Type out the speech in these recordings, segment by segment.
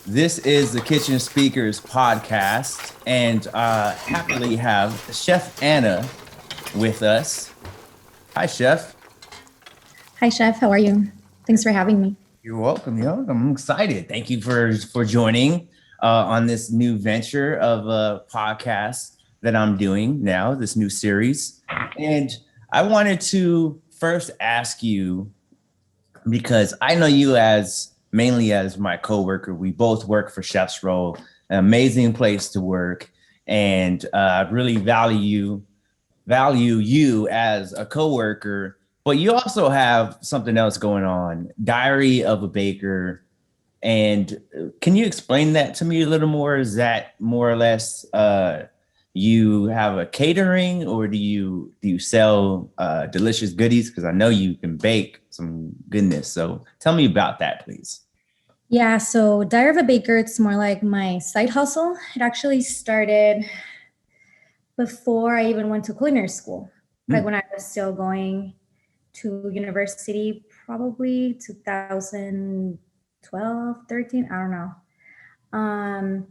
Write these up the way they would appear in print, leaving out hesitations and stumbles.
This is the Kitchen Speakers podcast, and happily have Chef Anna with us. Hi, Chef. Hi, Chef. How are you? Thanks for having me. You're welcome. I'm excited. Thank you for joining on this new venture of a podcast that I'm doing now. This new series, and I wanted to first ask you because I know you as mainly as my coworker. We both work for Chef's Roll, an amazing place to work, and I really value you as a coworker. But you also have something else going on, Diary of a Baker. And can you explain that to me a little more? Is that more or less you have a catering, or do you sell delicious goodies? Because I know you can bake some goodness. So tell me about that, please. Yeah, so Diary of a Baker, it's more like my side hustle. It actually started before I even went to culinary school, like when I was still going to university, probably 2012, 13, I don't know. Um,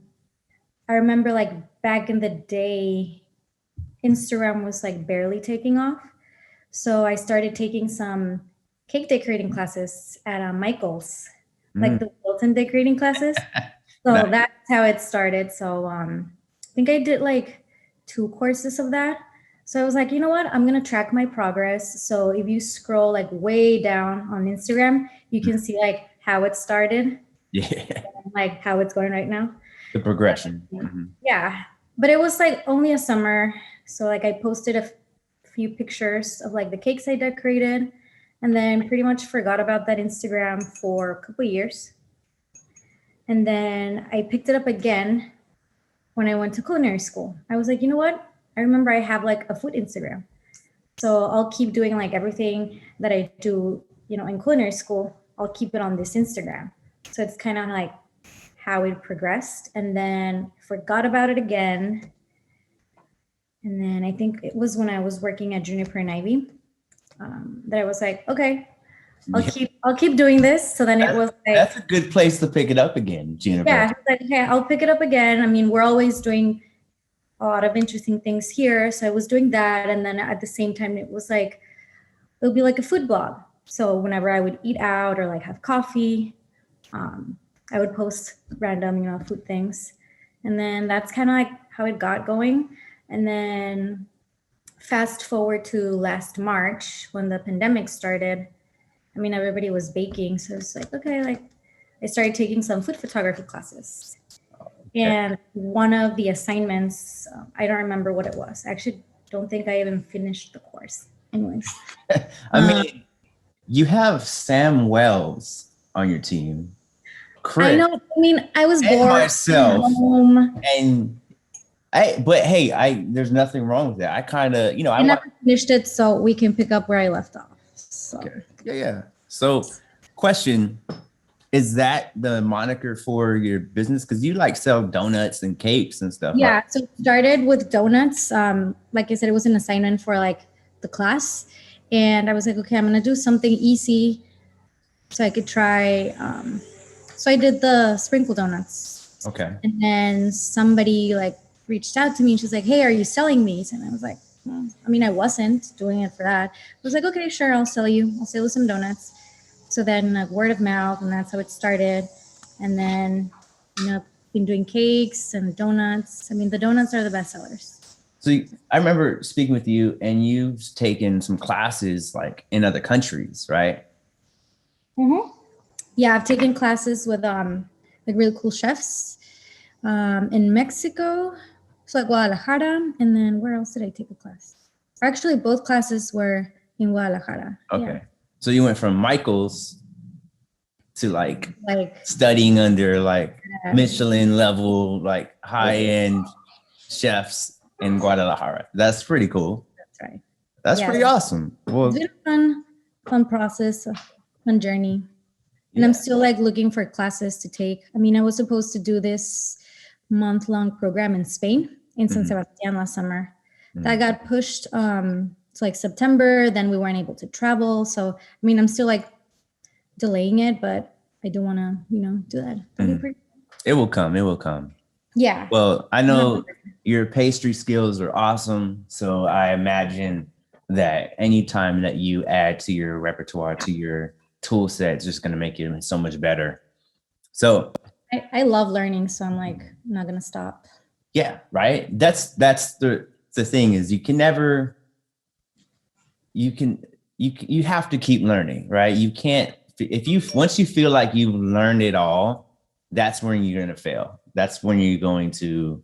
I remember like back in the day, Instagram was like barely taking off. So I started taking some cake decorating classes at Michael's, like Mm. the Wilton decorating classes. So Nice. that's how it started. So I think I did like 2 courses of that. So I was like, you know what? I'm gonna track my progress. So if you scroll like way down on Instagram, you can see like how it started, Yeah, and, like how it's going right now. the progression. Mhm. Yeah, but it was like only a summer. So like I posted a few pictures of like the cakes I decorated, and then pretty much forgot about that Instagram for a couple years. And then I picked it up again when I went to culinary school. I was like, you know what? I remember I have like a food Instagram. So I'll keep doing like everything that I do, in culinary school. I'll keep it on this Instagram. So it's kind of like how it progressed. And then forgot about it again. And then I think it was when I was working at Juniper and Ivy, that I was like, okay, Yeah, I'll keep doing this. So then it that's, was like, that's a good place to pick it up again, Jennifer. yeah, it's like, okay, I'll pick it up again. I mean, we're always doing a lot of interesting things here. So I was doing that. And then at the same time, it was like, it'll be like a food blog. So whenever I would eat out or like have coffee, um, I would post random, food things. And then that's kind of like how it got going. And then fast forward to last March when the pandemic started. I mean, everybody was baking. So it's like, okay, like I started taking some food photography classes. Okay. And one of the assignments, I don't remember what it was. I actually don't think I even finished the course. Anyways, I mean, you have Sam Wells on your team, I Chris, know. I mean, I was and bored at myself, home. and but hey, there's nothing wrong with that. I kind of, I I want. never finished it, so we can pick up where I left off. So Okay. Yeah, yeah. So, question, is that the moniker for your business? Because you like sell donuts and cakes and stuff, right? yeah, so it started with donuts. Like I said, it was an assignment for like the class, and I was like, okay, I'm gonna do something easy so I could try. So I did the sprinkle donuts, Okay. and then somebody like reached out to me, and she's like, "Hey, are you selling these?" And I was like, well, I mean, I wasn't doing it for that. I was like, "Okay, sure, I'll sell you. I'll sell you some donuts." So then like word of mouth, and that's how it started. And then been doing cakes and donuts. I mean, the donuts are the best sellers. So I remember speaking with you, and you've taken some classes like in other countries, right? Mm-hmm. Yeah, I've taken classes with like really cool chefs in Mexico, so like Guadalajara, and then where else did I take a class? Actually, both classes were in Guadalajara. Yeah, Okay. So you went from Michael's to like like studying under like uh, Michelin level, like high end chefs in Guadalajara. That's pretty cool. that's right. That's Yeah, pretty awesome. it's Well, been a fun process, a fun journey, and I'm yeah. still like looking for classes to take. I mean, I was supposed to do this month-long program in Spain in San Mhm, Sebastian last summer. That mhm. got pushed to like September. Then we weren't able to travel. So I mean, I'm still like delaying it, but I do want to, do that. That'd be Mhm. pretty. It will come. It will come. Yeah. Well, I know your pastry skills are awesome. So I imagine that anytime that you add to your repertoire, to your tool set, it's just going to make you so much better. So I love learning, so I'm like, I'm not gonna stop. yeah, right. That's the thing is you can never you have to keep learning, right? You can't if you once you feel like you've learned it all, that's when you're gonna fail. That's when you're going to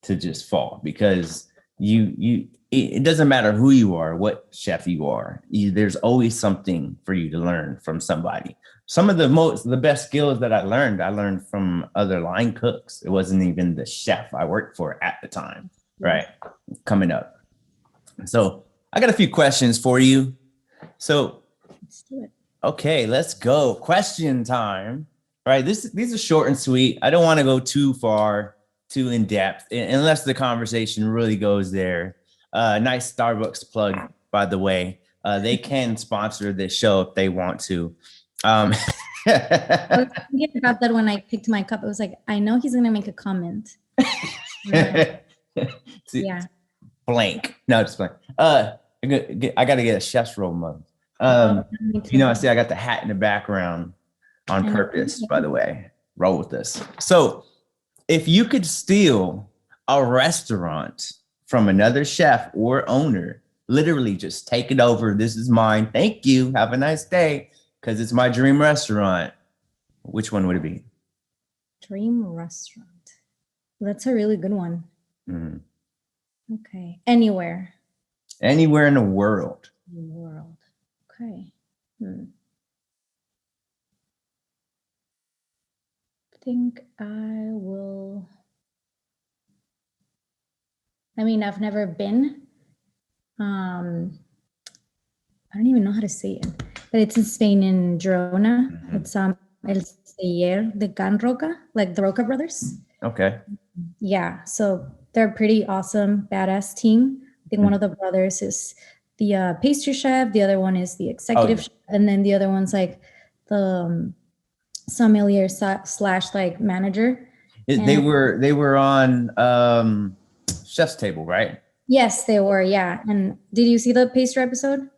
just fall because it doesn't matter who you are, what chef you are. There's always something for you to learn from somebody. Some of the best skills that I learned from other line cooks. It wasn't even the chef I worked for at the time, right? Coming up. So I got a few questions for you. So Let's do it. okay, let's go. Question time. Right. These are short and sweet. I don't want to go too far, too in depth, unless the conversation really goes there. Nice Starbucks plug, by the way. They can sponsor this show if they want to. I was thinking about that when I picked my cup. I was like, I know he's gonna make a comment. Yeah. Blank. No, just blank. I got to get a chef's roll mug. I see I got the hat in the background on purpose, by the way. Roll with this. So if you could steal a restaurant from another chef or owner, literally just take it over. This is mine. Thank you. Have a nice day. Because it's my dream restaurant. Which one would it be? Dream restaurant. That's a really good one. Mm-hmm. Okay. Anywhere. Anywhere in the world. Okay. I think I will. I mean, I've never been. I don't even know how to say it, but it's in Spain, in Girona. Mm-hmm. It's El Taller de Can Roca, like the Roca brothers. Okay. Yeah, so they're a pretty awesome, badass team. I think one of the brothers is the pastry chef, the other one is the executive chef, and then the other one's like the sommelier slash like manager. They were on Chef's Table, right? Yes, they were. Yeah. And did you see the pastry episode?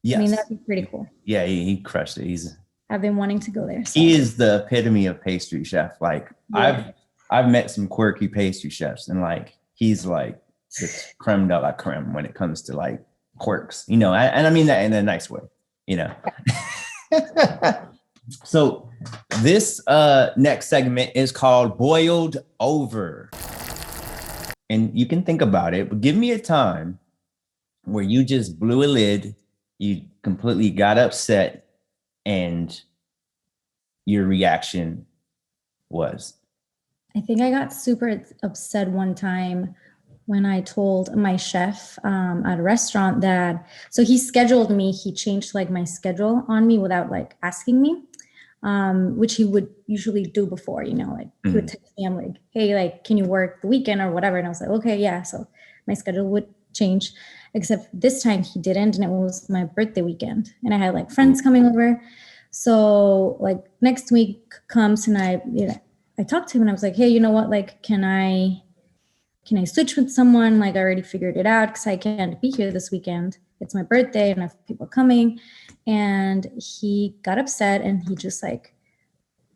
Yes. I mean, that'd be pretty cool. Yeah, he crushed it. I've been wanting to go there. So. He is the epitome of pastry chef. Like I've met some quirky pastry chefs, and like he's like the creme de la creme when it comes to like quirks, and I mean that in a nice way, So this next segment is called Boiled Over. And you can think about it, but give me a time where you just blew a lid, you completely got upset, and your reaction was? I think I got super upset one time when I told my chef at a restaurant that, so he scheduled me, he changed like my schedule on me without like asking me, which he would usually do before, he would text me, I'm like, hey, like, can you work the weekend or whatever? And I was like, okay, yeah. So my schedule would change, except this time he didn't. And it was my birthday weekend and I had like friends coming over. So like next week comes and I talked to him and I was like, hey, you know what? Like, can I switch with someone? Like I already figured it out because I can't be here this weekend. It's my birthday and I have people coming. And he got upset and he just like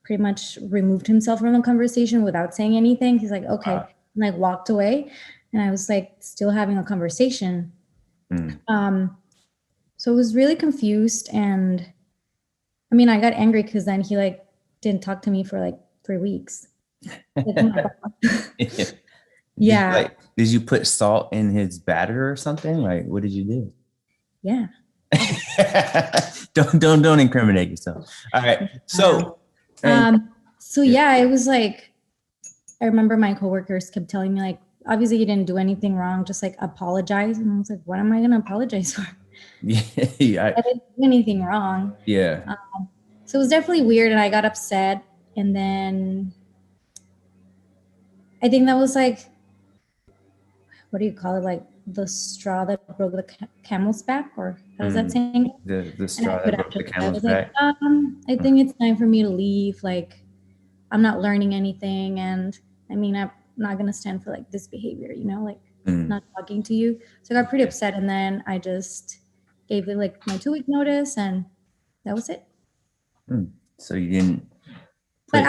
pretty much removed himself from the conversation without saying anything. He's like, okay, and like walked away. And I was like still having a conversation. So I was really confused. And I mean, I got angry because then he like didn't talk to me for like 3 weeks. Yeah. Did you put salt in his batter or something? Like, what did you do? Yeah. Don't incriminate yourself. All right. So yeah, it was like, I remember my coworkers kept telling me like, obviously you didn't do anything wrong, just like apologize. And I was like, what am I going to apologize for? Yeah. I didn't do anything wrong. Yeah. So it was definitely weird and I got upset. And then I think that was like, what do you call it? Like the straw that broke the camel's back, or how is that saying? The straw that broke the camel's back. I think it's time for me to leave. Like, I'm not learning anything. And I mean, I'm not going to stand for like this behavior, you know, like not talking to you. So I got pretty upset. And then I just gave it like my 2-week notice and that was it. So you didn't. But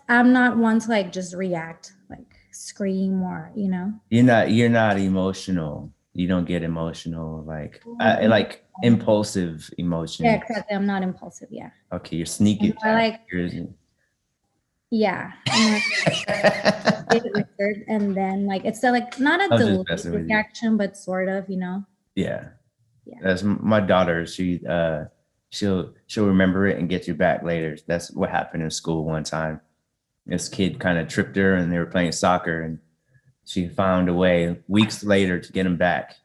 I'm not one to like just react, like scream or, you know. You're not emotional. You don't get emotional, like impulsive emotions. Yeah, exactly. I'm not impulsive. Yeah. Okay, you're sneaky. Yeah. And then like it's like not a delayed reaction, but sort of, you know. Yeah. That's my daughter. She'll remember it and get you back later. That's what happened in school one time. This kid kind of tripped her and they were playing soccer and she found a way weeks later to get him back.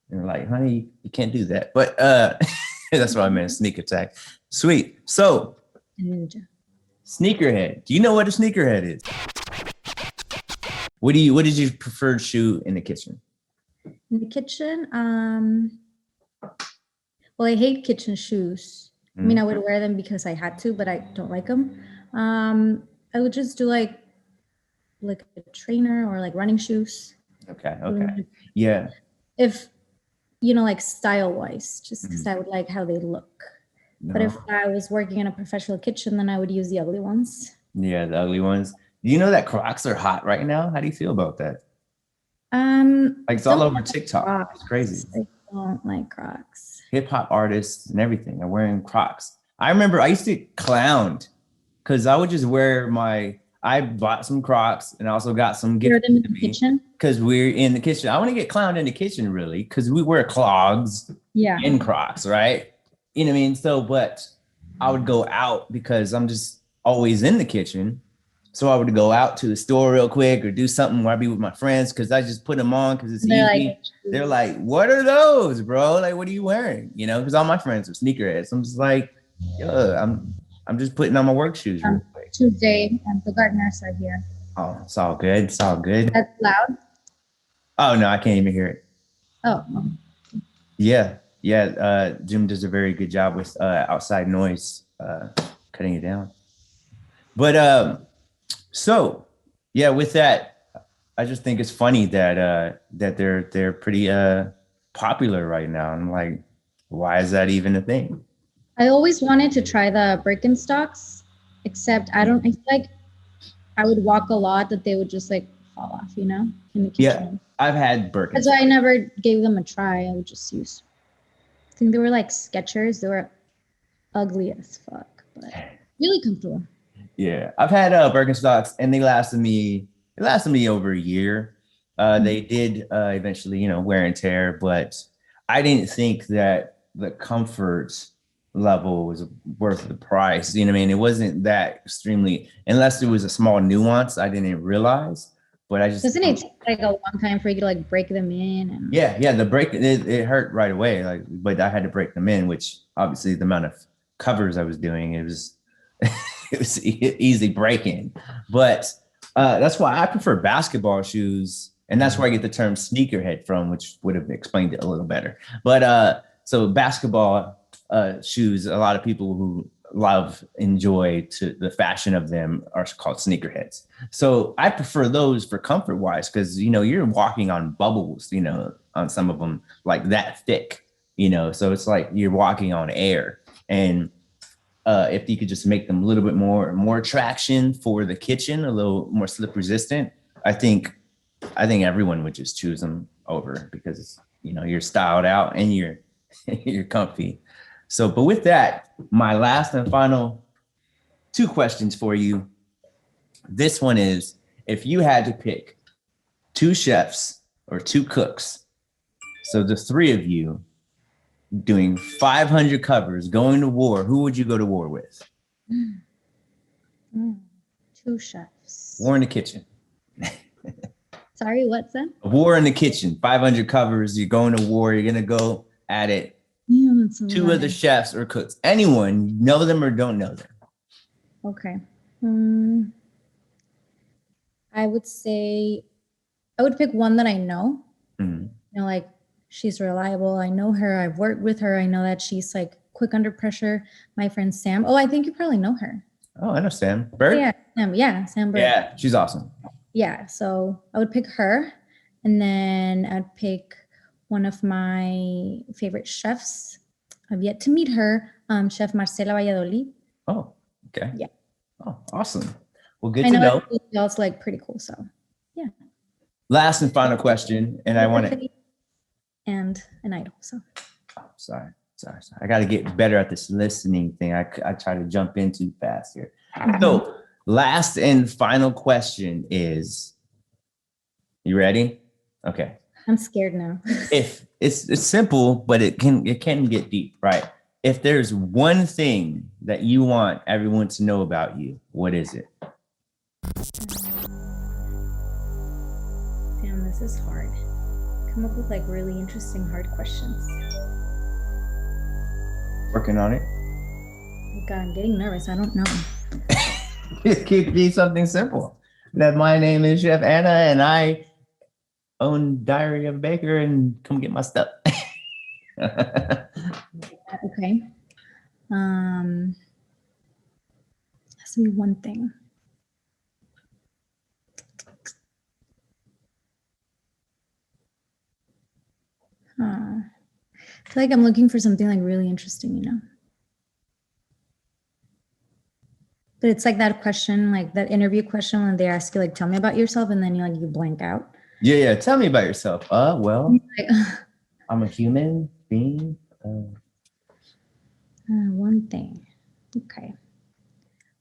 And they're like, honey, you can't do that. But that's what I meant, sneak attack. Sweet. So Ninja. Sneakerhead. Do you know what a sneakerhead is? What did you prefer shoe in the kitchen? In the kitchen, well, I hate kitchen shoes. I mean, I would wear them because I had to, but I don't like them. I would just do like a trainer or like running shoes. Okay. Yeah. If, you know, like style wise, just because I would like how they look. No. But if I was working in a professional kitchen, then I would use the ugly ones. Yeah, the ugly ones. Do you know that Crocs are hot right now? How do you feel about that? Like it's all over TikTok. Crocs. It's crazy. I don't like Crocs. Hip hop artists and everything are wearing Crocs. I remember I used to clown because I would just wear I bought some Crocs and also got some gifts in the kitchen because we're in the kitchen. I want to get clowned in the kitchen really because we wear clogs and Crocs, right? You know what I mean? So, but I would go out because I'm just always in the kitchen. So I would go out to the store real quick or do something where I'd be with my friends because I just put them on because it's easy. They're like, what are those, bro? Like, what are you wearing? You know, because all my friends are sneakerheads. I'm just like, yo, I'm just putting on my work shoes real quick. Tuesday and the gardeners are here. Oh, it's all good. It's all good. That's loud? Oh, no, I can't even hear it. Oh. Yeah. Jim does a very good job with outside noise, cutting it down. But so yeah, with that, I just think it's funny that they're pretty popular right now. I'm like, why is that even a thing? I always wanted to try the Birkenstocks, except I feel like I would walk a lot that they would just like fall off, you know, in the kitchen. Yeah, I've had Birkenstocks. That's why I never gave them a try. I would just use. I think they were like Skechers. They were ugly as fuck, but really comfortable. Yeah, I've had Birkenstocks, and they lasted me over a year. They did eventually, you know, wear and tear, but I didn't think that the comfort level was worth the price. You know what I mean? It wasn't that extremely, unless it was a small nuance I didn't realize. But I just doesn't it take like a long time for you to like break them in? And... Yeah, the break it hurt right away. Like, but I had to break them in, which obviously the amount of covers I was doing, it was it was easy breaking. But that's why I prefer basketball shoes, and that's where I get the term sneakerhead from, which would have explained it a little better. But so basketball shoes, a lot of people who enjoy the fashion of them are called sneakerheads. So I prefer those for comfort wise, because, you know, you're walking on bubbles, you know, on some of them like that thick, you know, so it's like you're walking on air. And if you could just make them a little bit more traction for the kitchen, a little more slip resistant, I think everyone would just choose them over, because, you know, you're styled out and you're comfy. So, but with that, my last and final 2 questions for you. This one is, if you had to pick 2 chefs or 2 cooks, so the 3 of you doing 500 covers, going to war, who would you go to war with? 2 chefs. War in the kitchen. Sorry, what's that? A war in the kitchen, 500 covers, you're going to war, you're going to go at it. Yeah, that's 2 other chefs or cooks, anyone, know them or don't know them. Okay. I would say I would pick one that I know. You know, like, she's reliable. I know her. I've worked with her. I know that she's like quick under pressure. My friend Sam. Oh, I think you probably know her. Oh, I know Sam Bird. Yeah, Sam Bird. Yeah, she's awesome. Yeah, so I would pick her, and then I'd pick one of my favorite chefs. I've yet to meet her, Chef Marcela Valladolid. Oh, okay. Yeah. Oh, awesome. Well, good I to know. It's like pretty cool. So, yeah. Last and final question, and I want to. And an idol. So. Oh, sorry. I got to get better at this listening thing. I try to jump in too fast here. Mm-hmm. So, last and final question is, you ready? Okay. I'm scared now. If it's simple, but it can get deep, right? If there's one thing that you want everyone to know about you, what is it? Damn, this is hard. Come up with like really interesting, hard questions. Working on it. Oh God, I'm getting nervous. I don't know. It could be something simple. That my name is Chef Anna and I own Diary of a Baker and come get my stuff. Okay. Has to be one thing. I feel like I'm looking for something like really interesting, you know? But it's like that question, like that interview question when they ask you, like, tell me about yourself, and then you blank out. Yeah. Tell me about yourself. Well, I'm a human being. One thing. Okay.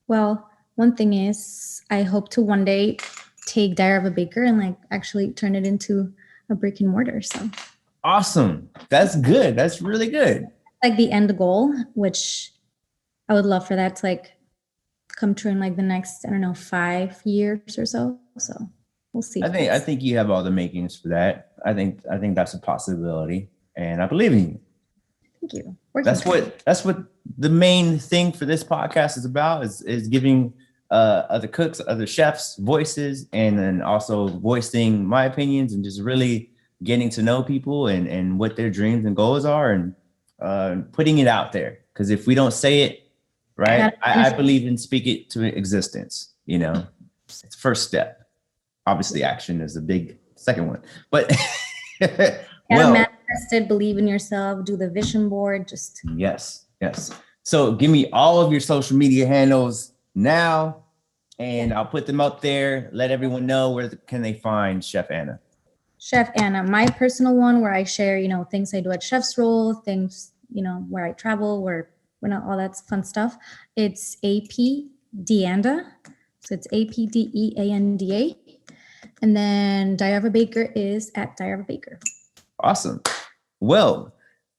Well, one thing is I hope to one day take Diary of a Baker and like actually turn it into a brick and mortar. So awesome. That's good. That's really good. Like the end goal, which I would love for that to like come true in like the next, I don't know, 5 years or so. So we'll see. I think you have all the makings for that. I think that's a possibility, and I believe in you. Thank you. That's what the main thing for this podcast is about, is giving other cooks, other chefs voices, and then also voicing my opinions and just really getting to know people and what their dreams and goals are, and putting it out there. Because if we don't say it, right, I believe in speak it to existence. You know, it's the first step. Obviously, action is the big second one. But well, manifested, believe in yourself, do the vision board. Just yes. So give me all of your social media handles now, and I'll put them up there. Let everyone know where can they find Chef Anna. Chef Anna, my personal one where I share, you know, things I do at Chef's Roll, things, you know, where I travel, where all that fun stuff. It's AP Deanda. So it's APDEANDA. And then Diary of a Baker is at Diary of a Baker. Awesome. Well,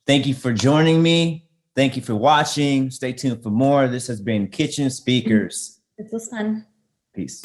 thank you for joining me. Thank you for watching. Stay tuned for more. This has been Kitchen Speakers. It was fun. Peace.